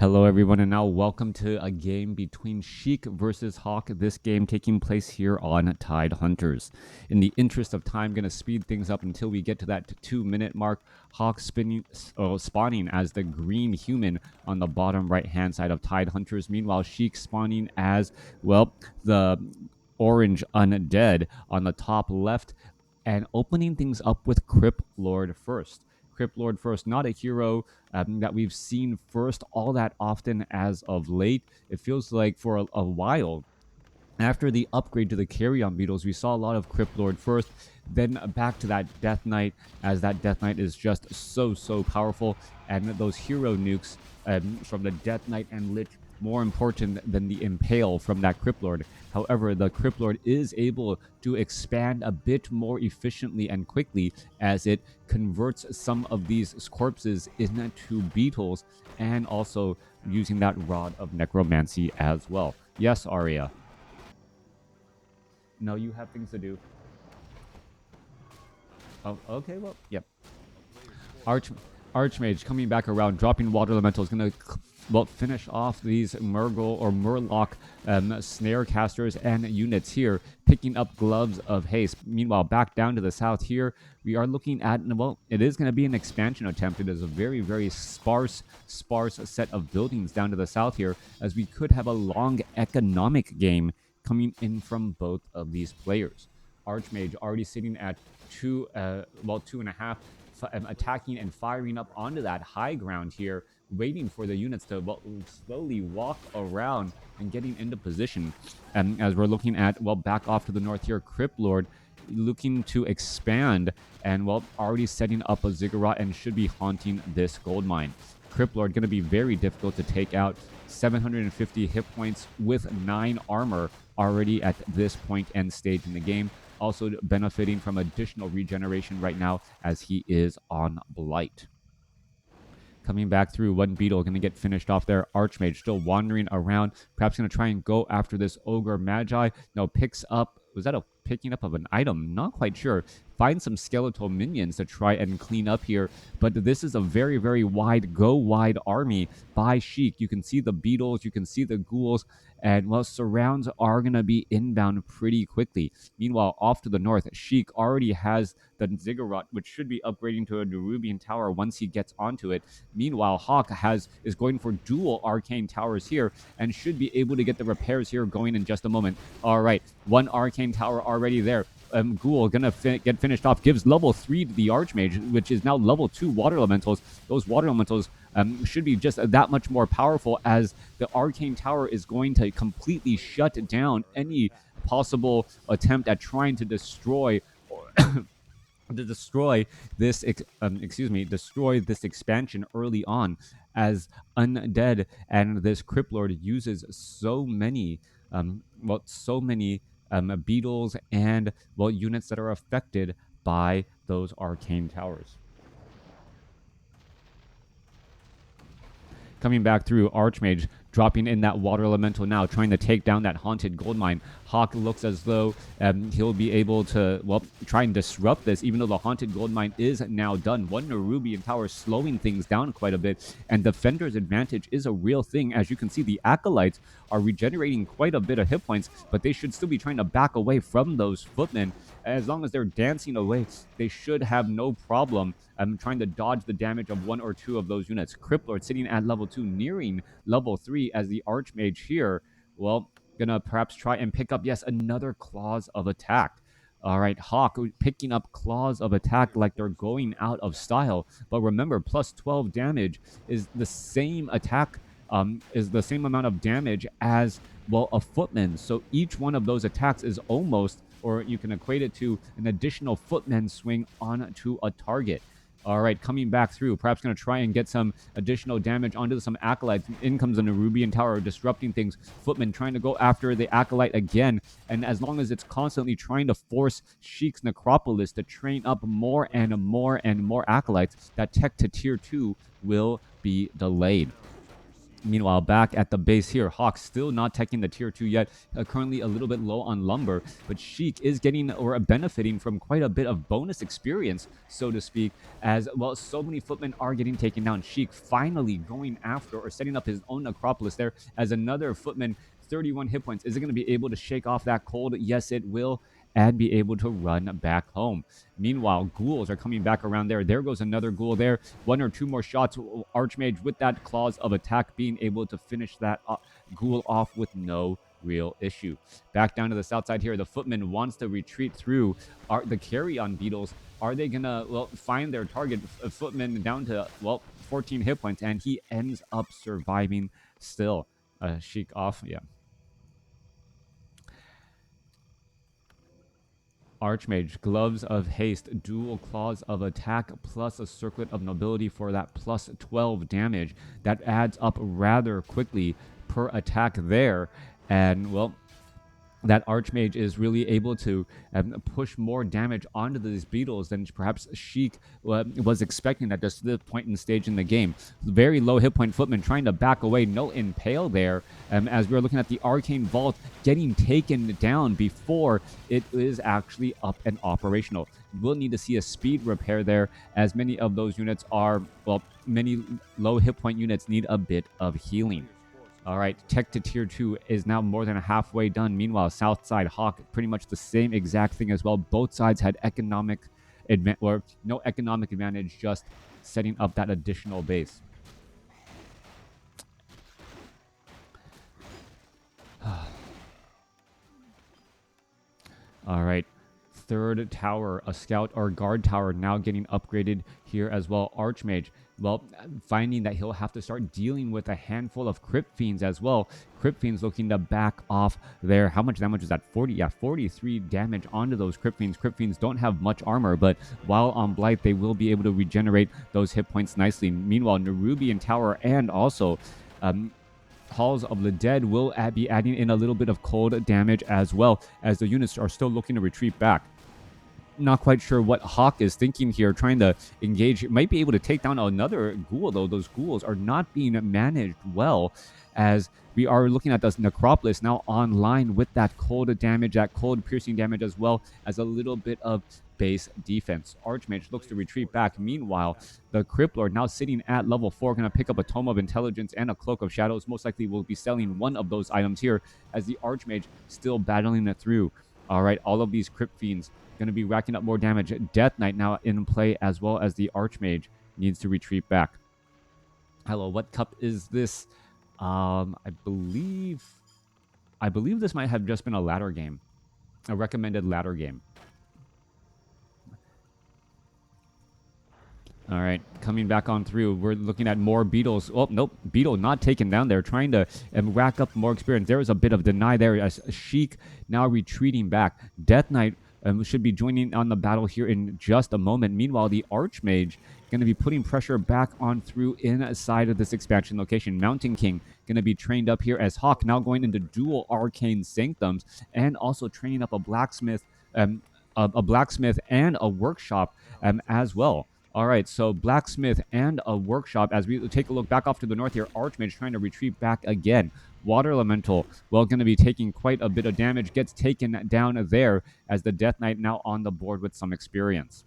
Hello everyone, and now welcome to a game between Sheik versus Hawk. This game taking place here on Tide Hunters. In the interest of time, going to speed things up until we get to that 2-minute mark. Hawk spawning as the green human on the bottom right-hand side of Tide Hunters. Meanwhile, Sheik spawning as, well, the orange undead on the top left, and opening things up with Cryptlord first. Cryptlord first, not a hero that we've seen first all that often as of late. It feels like for a while, after the upgrade to the carry-on beetles, we saw a lot of Cryptlord first, then back to that Death Knight, as that Death Knight is just so powerful, and those hero nukes from the Death Knight and Lich more important than the Impale from that Cryptlord. However, the Cryptlord is able to expand a bit more efficiently and quickly as it converts some of these corpses into beetles, and also using that Rod of Necromancy as well. Yes, Arya. No, you have things to do. Oh, okay, well, yep. Archmage coming back around, dropping Water Elemental is going to finish off these Murgle or Murloc snare casters and units here, picking up Gloves of Haste. Meanwhile, back down to the south here, we are looking at, well, it is going to be an expansion attempt. It is a very sparse set of buildings down to the south here, as we could have a long economic game coming in from both of these players. Archmage already sitting at 2.5, attacking and firing up onto that high ground here, waiting for the units to slowly walk around and getting into position. And as we're looking at, back off to the north here, Cryptlord looking to expand and, already setting up a ziggurat and should be haunting this gold mine. Cryptlord going to be very difficult to take out. 750 hit points with 9 armor already at this point and stage in the game. Also benefiting from additional regeneration right now as he is on Blight. Coming back through, one beetle going to get finished off there. Archmage still wandering around, perhaps going to try and go after this Ogre Magi. No, picks up, was that a picking up of an item? Not quite sure. Find some skeletal minions to try and clean up here, but this is a very wide, go wide army by Sheik. You can see the beetles, you can see the ghouls, and surrounds are going to be inbound pretty quickly. Meanwhile, off to the north, Sheik already has the ziggurat, which should be upgrading to a Nerubian tower once he gets onto it. Meanwhile, Hawk is going for dual arcane towers here and should be able to get the repairs here going in just a moment. All right, one arcane tower already there. Ghoul gonna get finished off, gives level 3 to the Archmage, which is now level 2 Water Elementals. Those Water Elementals should be just that much more powerful, as the Arcane Tower is going to completely shut down any possible attempt at trying to destroy destroy this expansion early on, as Undead and this Cryptlord uses so many beetles and units that are affected by those arcane towers. Coming back through, Archmage dropping in that Water Elemental now, trying to take down that haunted gold mine. Hawk looks as though he'll be able to, try and disrupt this, even though the haunted gold mine is now done. One Nerubian tower slowing things down quite a bit, and Defender's advantage is a real thing. As you can see, the Acolytes are regenerating quite a bit of hit points, but they should still be trying to back away from those footmen. As long as they're dancing away, they should have no problem trying to dodge the damage of 1 or 2 of those units. Cryptlord sitting at level 2, nearing level 3, as the Archmage here, gonna perhaps try and pick up, yes, another Claws of Attack. All right, Hawk picking up Claws of Attack like they're going out of style. But remember, plus 12 damage is the same attack, is the same amount of damage as, a footman. So each one of those attacks is almost, or you can equate it to, an additional footman swing onto a target. All right, coming back through, perhaps going to try and get some additional damage onto some Acolytes. In comes the Nerubian Tower, disrupting things. Footman trying to go after the Acolyte again. And as long as it's constantly trying to force Sheik's Necropolis to train up more and more Acolytes, that tech to tier 2 will be delayed. Meanwhile, back at the base here, Hawk still not teching the tier 2 yet, currently a little bit low on lumber, but Sheik is getting or benefiting from quite a bit of bonus experience, so to speak, as well. So many footmen are getting taken down. Sheik finally going after or setting up his own necropolis there as another footman, 31 hit points. Is it going to be able to shake off that cold? Yes, it will, and be able to run back home. Meanwhile, ghouls are coming back around there. There goes another ghoul there. One or two more shots. Archmage with that claws of attack being able to finish that ghoul off with no real issue. Back down to the south side here. The footman wants to retreat through the carry-on beetles. Are they going to, find their target? Footman down to, 14 hit points, and he ends up surviving still. Sheik off, yeah. Archmage, Gloves of Haste, Dual Claws of Attack, plus a Circlet of Nobility for that plus 12 damage. That adds up rather quickly per attack there. And, that Archmage is really able to push more damage onto these beetles than perhaps Sheik was expecting at this point in stage in the game. Very low hit point footman trying to back away. No impale there as we're looking at the Arcane Vault getting taken down before it is actually up and operational. We'll need to see a speed repair there as many of those units are, many low hit point units need a bit of healing. All right, tech to tier 2 is now more than halfway done. Meanwhile, Southside Hawk, pretty much the same exact thing as well. Both sides had no economic advantage, just setting up that additional base. All right. Third tower, a scout or guard tower now getting upgraded here as well. Archmage, finding that he'll have to start dealing with a handful of Crypt Fiends as well. Crypt Fiends looking to back off there. How much damage is that? 43 damage onto those Crypt Fiends. Crypt Fiends don't have much armor, but while on Blight, they will be able to regenerate those hit points nicely. Meanwhile, Nerubian Tower and also Halls of the Dead will be adding in a little bit of cold damage as well, as the units are still looking to retreat back. Not quite sure what Hawk is thinking here, trying to engage. Might be able to take down another ghoul, though. Those ghouls are not being managed well, as we are looking at this Necropolis now online with that cold damage, that cold piercing damage, as well as a little bit of base defense. Archmage looks to retreat back. Meanwhile, the Cryptlord now sitting at level 4, going to pick up a Tome of Intelligence and a Cloak of Shadows. Most likely will be selling one of those items here, as the Archmage still battling it through. All right, all of these Crypt Fiends going to be racking up more damage. Death Knight now in play, as well as the Archmage needs to retreat back. Hello, what cup is this? I believe this might have just been a ladder game, a recommended ladder game. All right, coming back on through. We're looking at more beetles. Oh, nope. Beetle not taken down there, trying to rack up more experience. There was a bit of deny there as Sheik now retreating back. Death Knight should be joining on the battle here in just a moment. Meanwhile, the Archmage going to be putting pressure back on through inside of this expansion location. Mountain King going to be trained up here as Hawk now going into dual Arcane Sanctums and also training up a blacksmith and a workshop as well. All right, so blacksmith and a workshop. As we take a look back off to the north here, Archmage trying to retreat back again. Water Elemental, going to be taking quite a bit of damage, gets taken down there as the Death Knight now on the board with some experience.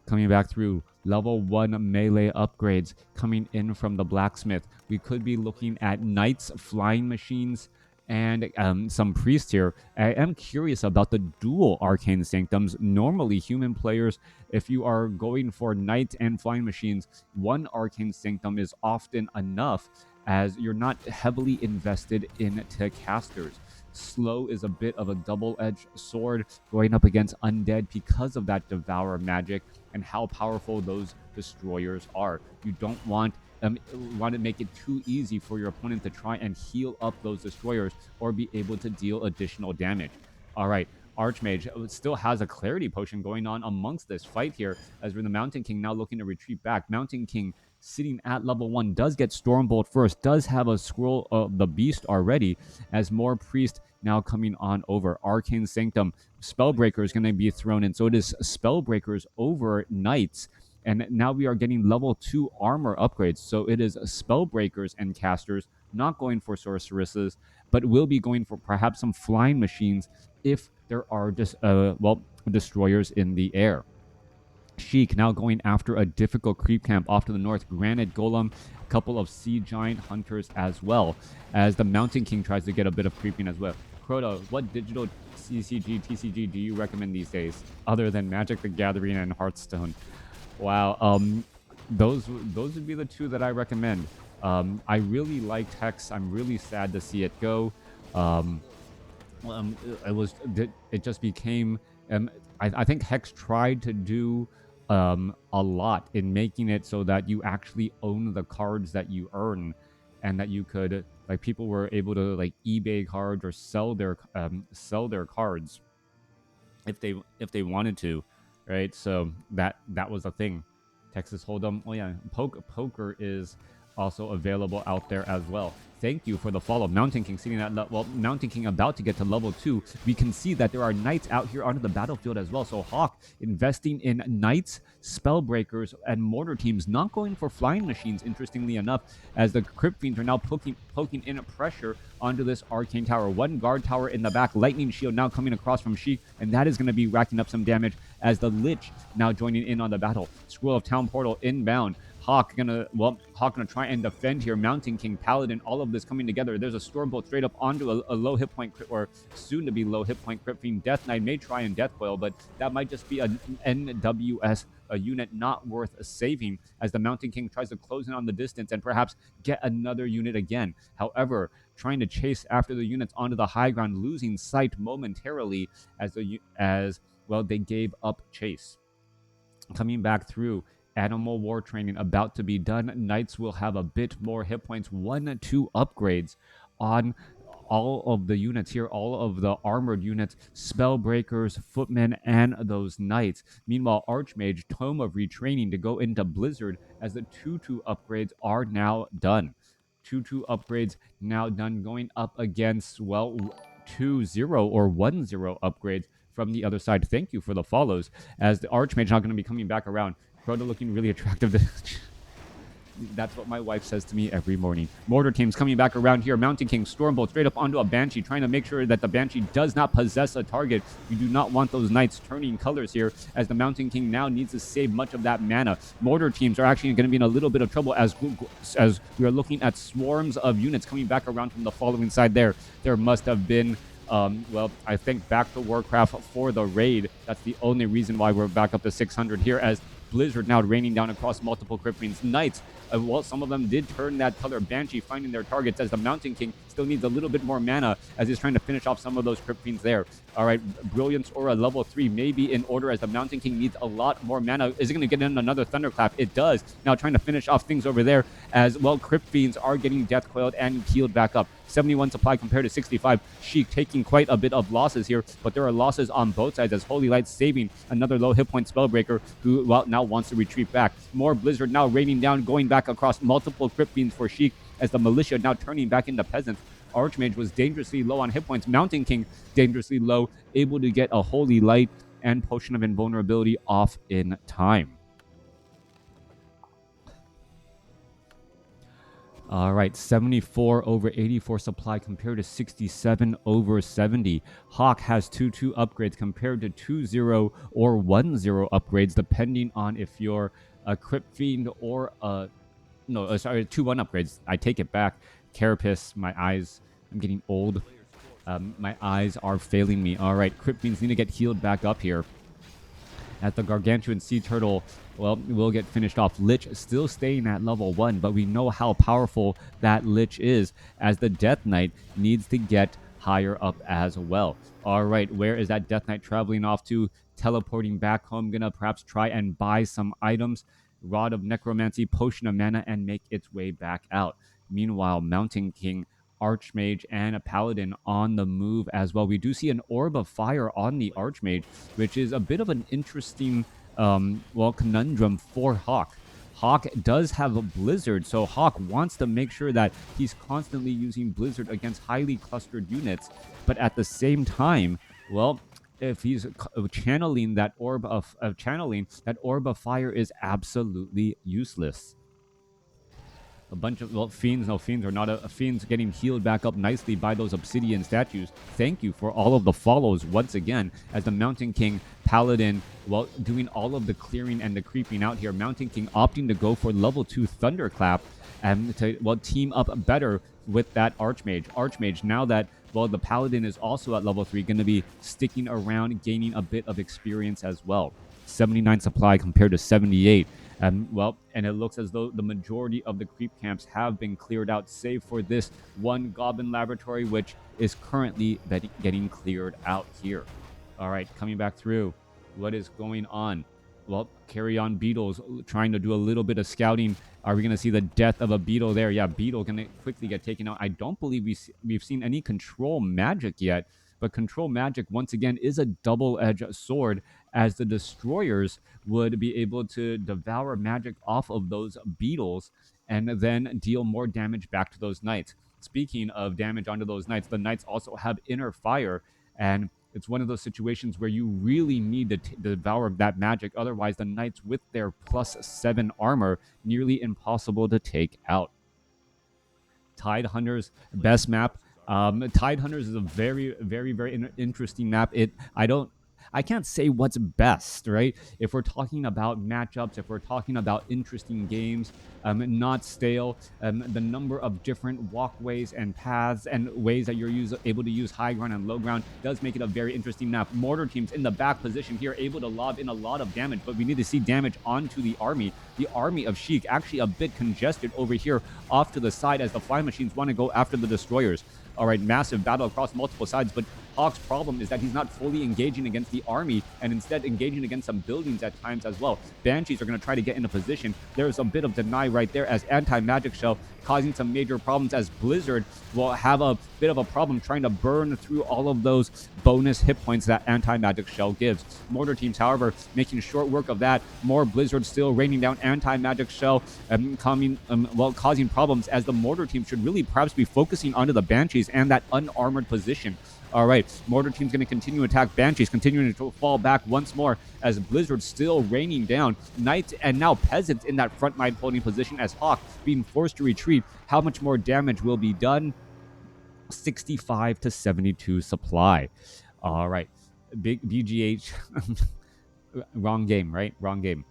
Coming back through, level 1 melee upgrades coming in from the blacksmith. We could be looking at knights, flying machines, and some priests here. I am curious about the dual Arcane Sanctums. Normally, human players, if you are going for knight and flying machines, one Arcane Sanctum is often enough, as you're not heavily invested into casters. Slow is a bit of a double-edged sword going up against undead because of that Devour magic and how powerful those destroyers are. You don't want to make it too easy for your opponent to try and heal up those destroyers or be able to deal additional damage. All right, Archmage still has a clarity potion going on amongst this fight here, as we're the Mountain King now looking to retreat back. Mountain King sitting at level 1 does get Stormbolt first, does have a Scroll of the Beast already, as more Priest now coming on over. Arcane Sanctum, Spellbreaker is going to be thrown in, so it is Spellbreakers over Knights, And now we are getting level 2 armor upgrades. So it is spellbreakers and casters, not going for sorceresses, but will be going for perhaps some flying machines if there are just destroyers in the air. Sheik now going after a difficult creep camp off to the north. Granite Golem, a couple of Sea Giant Hunters as well, as the Mountain King tries to get a bit of creeping as well. Crota, what digital CCG, TCG do you recommend these days, other than Magic the Gathering and Hearthstone? Wow, those would be the two that I recommend. I really liked Hex. I'm really sad to see it go. Um, it just became I think Hex tried to do a lot in making it so that you actually own the cards that you earn, and that you could, like, people were able to like eBay cards or sell their cards if they wanted to, right? So that was a thing. Texas Hold'em. Oh yeah, poker is also available out there as well. Thank you for the follow. Mountain King sitting at Mountain King about to get to level 2. We can see that there are knights out here onto the battlefield as well. So Hawk investing in knights, spellbreakers, and mortar teams, not going for flying machines, interestingly enough, as the Crypt Fiends are now poking in pressure onto this arcane tower. One guard tower in the back, lightning shield now coming across from Sheik, and that is going to be racking up some damage as the Lich now joining in on the battle. Scroll of Town Portal inbound. Hawk gonna try and defend here. Mountain King, Paladin, all of this coming together. There's a Stormbolt straight up onto a low hit point, or soon to be low hit point Crypt Fiend. Death Knight may try and Death Coil, but that might just be an NWS, a unit not worth saving, as the Mountain King tries to close in on the distance and perhaps get another unit again. However, trying to chase after the units onto the high ground, losing sight momentarily as they gave up chase. Coming back through, Animal War Training about to be done. Knights will have a bit more hit points. 1-2 upgrades on all of the units here, all of the armored units, spellbreakers, footmen, and those knights. Meanwhile, Archmage, Tome of Retraining to go into Blizzard, as the 2-2 upgrades are now done. 2-2 upgrades now done, going up against, 2-0 or 1-0 upgrades from the other side. Thank you for the follows, as the Archmage not going to be coming back around. Crota looking really attractive. That's what my wife says to me every morning. Mortar teams coming back around here. Mountain King, Stormbolt straight up onto a Banshee, trying to make sure that the Banshee does not possess a target. You do not want those knights turning colors here, as the Mountain King now needs to save much of that mana. Mortar teams are actually going to be in a little bit of trouble as we are looking at swarms of units coming back around from the following side there. There must have been I think back to WarCraft for the raid. That's the only reason why we're back up to 600 here, as Blizzard now raining down across multiple Crypt Fiends. Knights, some of them did turn that color. Banshee finding their targets, as the Mountain King still needs a little bit more mana as he's trying to finish off some of those Crypt Fiends there. All right, Brilliance Aura level 3 may be in order, as the Mountain King needs a lot more mana. Is it going to get in another Thunderclap? It does. Now trying to finish off things over there, as Crypt Fiends are getting Death Coiled and healed back up. 71 supply compared to 65. Sheik taking quite a bit of losses here, but there are losses on both sides, as Holy Light saving another low hit point Spellbreaker, who now wants to retreat back. More Blizzard now raining down, going back across multiple Crypt Fiends for Sheik, as the Militia now turning back into Peasants. Archmage was dangerously low on hit points. Mountain King dangerously low, able to get a Holy Light and Potion of Invulnerability off in time. All right, 74 over 84 supply compared to 67 over 70. Hawk has 2-2 upgrades compared to 2-0 or 1-0 upgrades, depending on if you're a Crypt Fiend or 2-1 upgrades. I take it back. Carapace, my eyes, I'm getting old. My eyes are failing me. All right, Crypt Fiends need to get healed back up here, as the Gargantuan Sea Turtle, will get finished off. Lich still staying at level 1, but we know how powerful that Lich is, as the Death Knight needs to get higher up as well. All right, where is that Death Knight traveling off to? Teleporting back home, gonna perhaps try and buy some items. Rod of Necromancy, Potion of Mana, and make its way back out. Meanwhile, Mountain King, Archmage, and a Paladin on the move as well. We do see an Orb of Fire on the Archmage, which is a bit of an interesting conundrum for Hawk. Hawk does have a Blizzard, so Hawk wants to make sure that he's constantly using Blizzard against highly clustered units, but at the same time, if he's channeling that orb of channeling, that orb of fire is absolutely useless. A bunch of, well, fiends, no, fiends are not fiends getting healed back up nicely by those obsidian statues. Thank you for all of the follows once again, as the Mountain King Paladin, well, doing all of the clearing and the creeping out here. Mountain King opting to go for level 2 Thunderclap and to, well, team up better with that Archmage. Archmage, now that, well, the Paladin is also at level 3, going to be sticking around, gaining a bit of experience as well. 79 supply compared to 78. Well, and it looks as though the majority of the creep camps have been cleared out, save for this one Goblin Laboratory, which is currently getting cleared out here. All right, coming back through. What is going on? Well, carry on beetles, trying to do a little bit of scouting. Are we going to see the death of a beetle there? Yeah, beetle going to quickly get taken out. I don't believe we've seen any control magic yet, but control magic, once again, is a double-edged sword, as the destroyers would be able to devour magic off of those beetles and then deal more damage back to those knights. Speaking of damage onto those knights, the knights also have inner fire, and it's one of those situations where you really need to devour that magic. Otherwise, the knights with their +7 armor, nearly impossible to take out. Tide Hunters, best map. Tide Hunters is a very, very, very interesting map. I can't say what's best, right? If we're talking about matchups, if we're talking about interesting games, not stale, the number of different walkways and paths and ways that you're able to use high ground and low ground does make it a very interesting map. Mortar teams in the back position here, able to lob in a lot of damage, but we need to see damage onto the army. The army of Sheik actually a bit congested over here off to the side, as the fly machines want to go after the destroyers. All right, massive battle across multiple sides, but Hawk's problem is that he's not fully engaging against the army and instead engaging against some buildings at times as well. Banshees are going to try to get into position. There's a bit of deny right there, as anti-magic shell causing some major problems, as Blizzard will have a bit of a problem trying to burn through all of those bonus hit points that anti-magic shell gives. Mortar teams, however, making short work of that. More Blizzard still raining down anti-magic shell, causing problems, as the mortar team should really perhaps be focusing onto the Banshees and that unarmored position. All right, Mortar team's going to continue to attack Banshees, continuing to fall back once more, as Blizzard still raining down Knights and now Peasants in that front line holding position, as Hawk being forced to retreat. How much more damage will be done? 65 to 72 supply. All right, big BGH. Wrong game, right? Wrong game.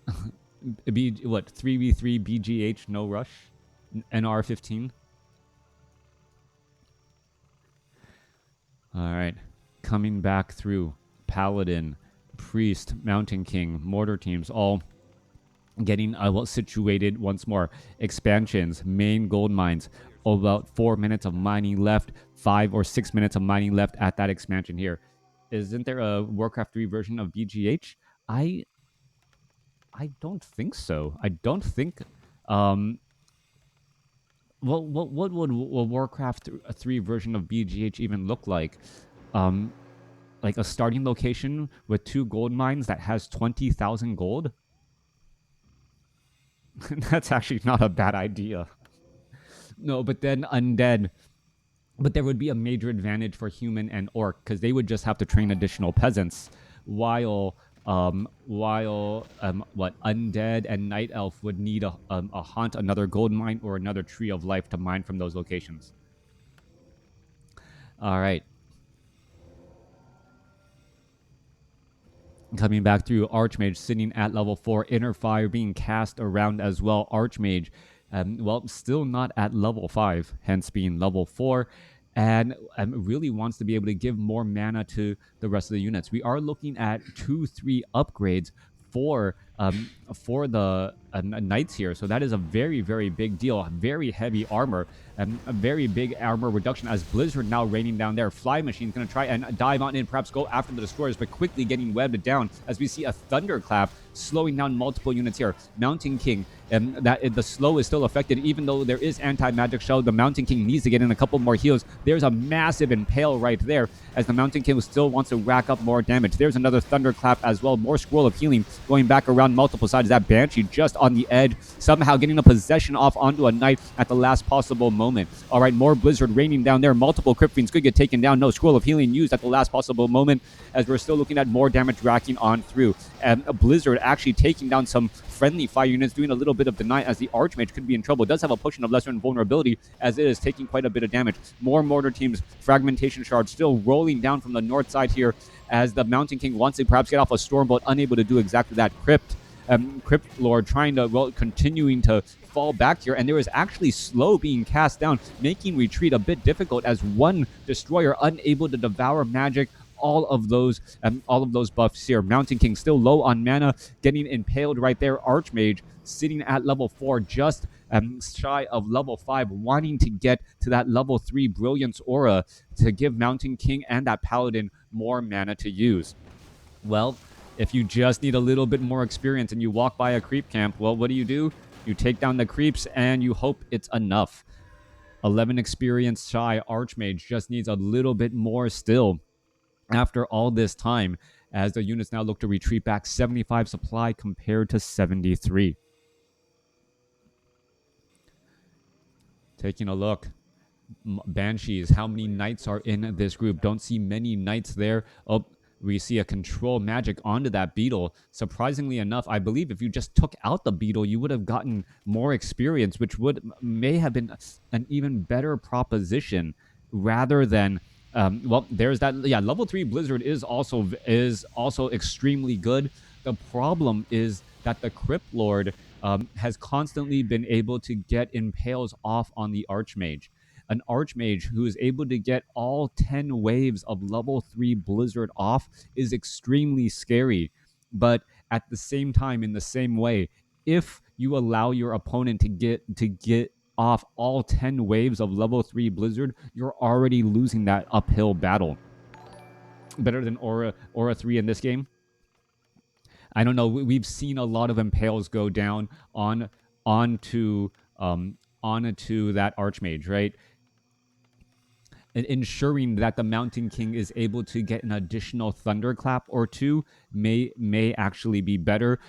What, 3v3 BGH, no rush? NR15? All right, coming back through. Paladin, Priest, Mountain King, Mortar teams, all getting situated once more. Expansions, main gold mines. About 4 minutes of mining left, 5 or 6 minutes of mining left at that expansion here. Isn't there a WarCraft 3 version of BGH? I don't think so. I don't think... Well, what would a WarCraft 3 version of BGH even look like? Like a starting location with 2 gold mines that has 20,000 gold? That's actually not a bad idea. No, but then undead. But there would be a major advantage for human and orc, because they would just have to train additional peasants, while undead and night elf would need a haunt, another gold mine, or another tree of life to mine from those locations. All right. Coming back through, Archmage sitting at level 4, Inner Fire being cast around as well. Archmage, well, still not at level 5, hence being level 4. And really wants to be able to give more mana to the rest of the units. We are looking at 2-3 upgrades for the knights here, so that is a very, very big deal. Very heavy armor, and a very big armor reduction, as Blizzard now raining down there. Fly Machine's going to try and dive on in, perhaps go after the destroyers, but quickly getting webbed down, as we see a thunderclap slowing down multiple units here. Mountain King, the slow is still affected, even though there is anti-magic shell. The Mountain King needs to get in a couple more heals. There's a massive impale right there, as the Mountain King still wants to rack up more damage. There's another thunderclap as well. More scroll of healing going back around multiple sides. side is that Banshee just on the edge, somehow getting a possession off onto a Knight at the last possible moment. All right, more Blizzard raining down there. Multiple Crypt Fiends could get taken down. No Scroll of Healing used at the last possible moment, as we're still looking at more damage racking on through. And Blizzard actually taking down some friendly fire units, doing a little bit of deny, as the Archmage could be in trouble. It does have a potion of lesser invulnerability, as it is taking quite a bit of damage. More Mortar Teams, Fragmentation Shards still rolling down from the north side here, as the Mountain King wants to perhaps get off a Stormbolt, unable to do exactly that. Cryptlord trying to, well, continuing to fall back here, and there is actually slow being cast down, making retreat a bit difficult, as one destroyer unable to devour magic all of those buffs here. Mountain King still low on mana, getting impaled right there. Archmage sitting at level 4, just shy of level 5, wanting to get to that level 3 Brilliance Aura to give Mountain King and that Paladin more mana to use. Well, if you just need a little bit more experience and you walk by a creep camp, well, what do? You take down the creeps and you hope it's enough. 11 experience shy. Archmage just needs a little bit more still after all this time, as the units now look to retreat back. 75 supply compared to 73. Taking a look. Banshees, how many Knights are in this group? Don't see many Knights there. Oh, we see a control magic onto that beetle. Surprisingly enough, I believe if you just took out the beetle, you would have gotten more experience, which may have been an even better proposition, rather than well, there's that. Yeah, level 3 Blizzard is also extremely good. The problem is that the Cryptlord has constantly been able to get impales off on the Archmage. An Archmage who is able to get all 10 waves of level 3 Blizzard off is extremely scary. But at the same time, in the same way, if you allow your opponent to get off all 10 waves of level 3 Blizzard, you're already losing that uphill battle. Better than Aura 3 in this game? I don't know. We've seen a lot of impales go down onto that Archmage, right? Ensuring that the Mountain King is able to get an additional Thunderclap or two may actually be better,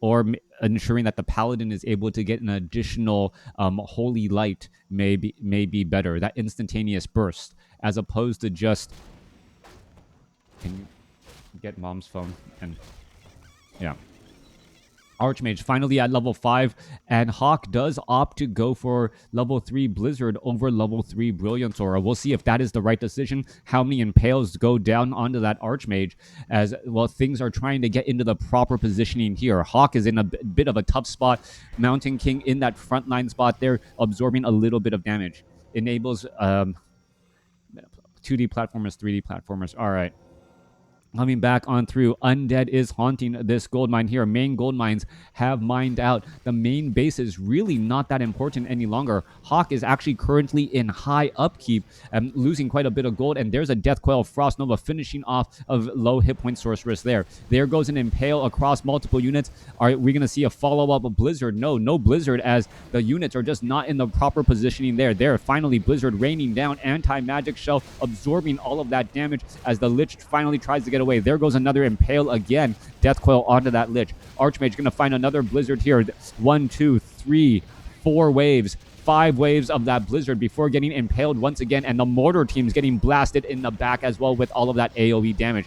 or ensuring that the Paladin is able to get an additional Holy Light may be better. That instantaneous burst, as opposed to just... Can you get Mom's phone? And yeah. Archmage finally at level 5, and Hawk does opt to go for level 3 Blizzard over level 3 Brilliance Aura. We'll see if that is the right decision. How many impales go down onto that Archmage, as well, things are trying to get into the proper positioning here. Hawk is in a bit of a tough spot. Mountain King in that frontline spot there, absorbing a little bit of damage. Enables 2D platformers, 3D platformers. All right. Coming back on through, Undead is haunting this gold mine here. Main gold mines have mined out. The main base is really not that important any longer. Hawk is actually currently in high upkeep, losing quite a bit of gold. And there's a Death Coil Frost Nova finishing off of low hit point Sorceress there. There goes an Impale across multiple units. Are we going to see a follow-up of Blizzard? No Blizzard, as the units are just not in the proper positioning there. There, finally, Blizzard raining down. Anti-Magic Shell absorbing all of that damage as the Lich finally tries to get away. There goes another Impale again. Death Coil onto that Lich. Archmage going to find another Blizzard here. 1, 2, 3, 4 waves. 5 waves of that Blizzard before getting impaled once again, and the Mortar Team's getting blasted in the back as well with all of that AoE damage.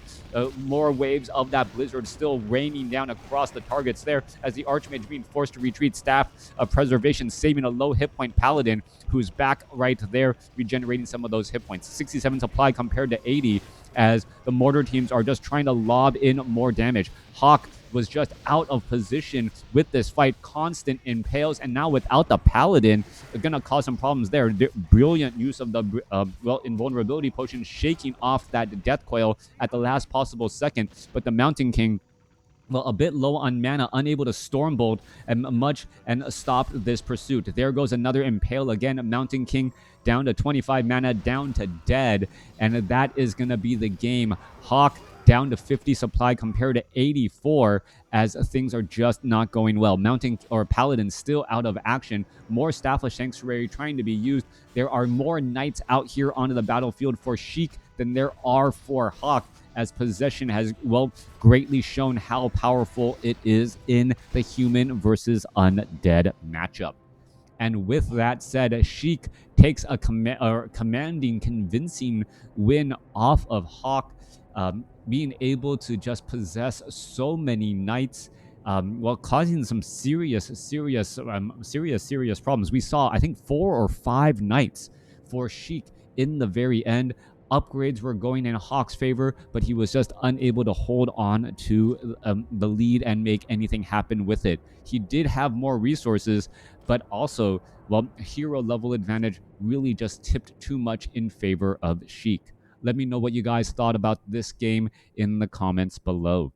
More waves of that Blizzard still raining down across the targets there, as the Archmage being forced to retreat. Staff of Preservation saving a low hit point Paladin, who's back right there, regenerating some of those hit points. 67 supply compared to 80, as the Mortar Teams are just trying to lob in more damage. Hawk was just out of position with this fight. Constant impales, and now without the Paladin, they're going to cause some problems there. Brilliant use of the invulnerability potion, shaking off that Death Coil at the last possible second. But the Mountain King, well, a bit low on mana, unable to Stormbolt and stop this pursuit. There goes another Impale again. Mountain King down to 25 mana, down to dead, and that is going to be the game. Hawk down to 50 supply compared to 84, as things are just not going well. Paladin still out of action. More Staffless Sanctuary trying to be used. There are more Knights out here onto the battlefield for Sheik than there are for Hawk, as possession has, well, greatly shown how powerful it is in the human versus undead matchup. And with that said, Sheik takes a commanding, convincing win off of Hawk, being able to just possess so many knights, while causing some serious problems. We saw, I think, 4 or 5 knights for Sheik in the very end. Upgrades were going in Hawk's favor, but he was just unable to hold on to the lead and make anything happen with it. He did have more resources, but also, well, hero level advantage really just tipped too much in favor of Sheik. Let me know what you guys thought about this game in the comments below.